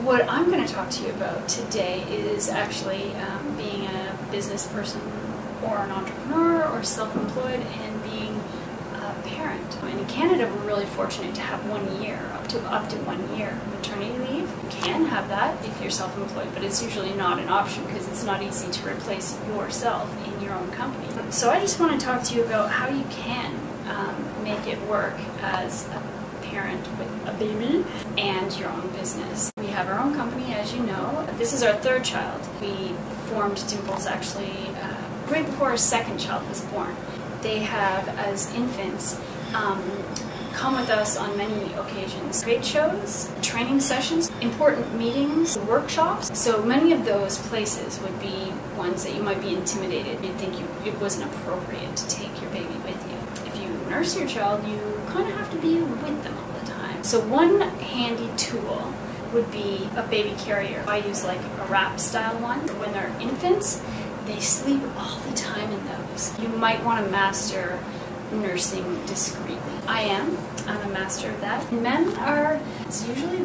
What I'm going to talk to you about today is actually being a business person or an entrepreneur or self-employed and being a parent. In Canada, we're really fortunate to have 1 year, up to 1 year maternity leave. You can have that if you're self-employed, but it's usually not an option because it's not easy to replace yourself in your own company. So I just want to talk to you about how you can make it work as a parent with a baby and your own business. We have our own company, as you know. This is our third child. We formed Dimples actually right before our second child was born. They have, as infants, come with us on many occasions. Trade shows, training sessions, important meetings, workshops. So many of those places would be ones that you might be intimidated. You'd think it wasn't appropriate to take your baby with you. If you nurse your child, you kind of have to be with them all the time. So one handy tool would be a baby carrier. I use like a wrap style one. When they're infants, they sleep all the time in those. You might want to master nursing discreetly. I'm a master of that. Men are, it's usually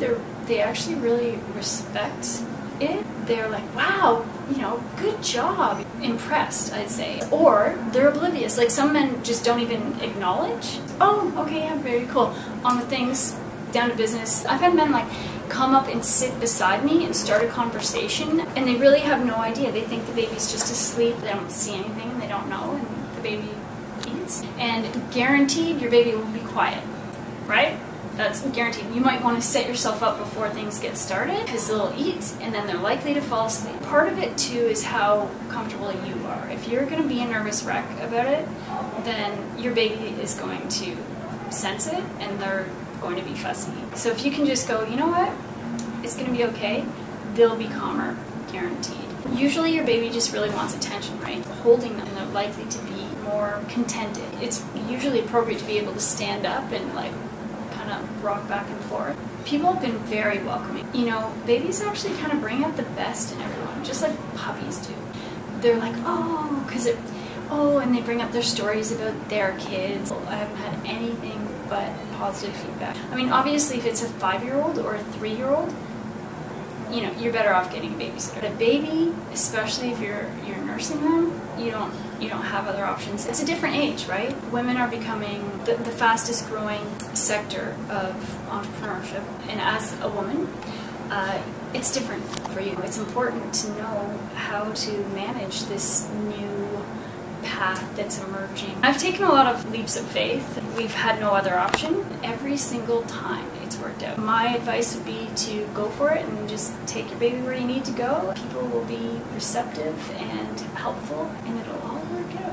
they actually really respect it. They're like, wow, you know, good job. Impressed, I'd say. Or they're oblivious. Like some men just don't even acknowledge. Oh, okay, yeah, very cool. On with things, down to business. I've had men like come up and sit beside me and start a conversation, and they really have no idea. They think the baby's just asleep. They don't see anything and they don't know, and the baby eats. And guaranteed your baby will be quiet, right? That's guaranteed. You might want to set yourself up before things get started because they'll eat and then they're likely to fall asleep. Part of it too is how comfortable you are. If you're going to be a nervous wreck about it, then your baby is going to sense it and they're going to be fussy. So if you can just go, you know what, it's going to be okay, they'll be calmer, guaranteed. Usually your baby just really wants attention, right? Holding them, they're likely to be more contented. It's usually appropriate to be able to stand up and like kind of rock back and forth. People have been very welcoming. You know, babies actually kind of bring out the best in everyone, just like puppies do. They're like, oh, and they bring up their stories about their kids. I haven't had anything but positive feedback. I mean, obviously if it's a 5-year-old or a 3-year-old, you know, you're better off getting a babysitter. But a baby, especially if you're nursing them, you don't have other options. It's a different age, right? Women are becoming the fastest growing sector of entrepreneurship, and as a woman, it's different for you. It's important to know how to manage this new path that's emerging. I've taken a lot of leaps of faith. We've had no other option. Every single time it's worked out. My advice would be to go for it and just take your baby where you need to go. People will be receptive and helpful and it'll all work out.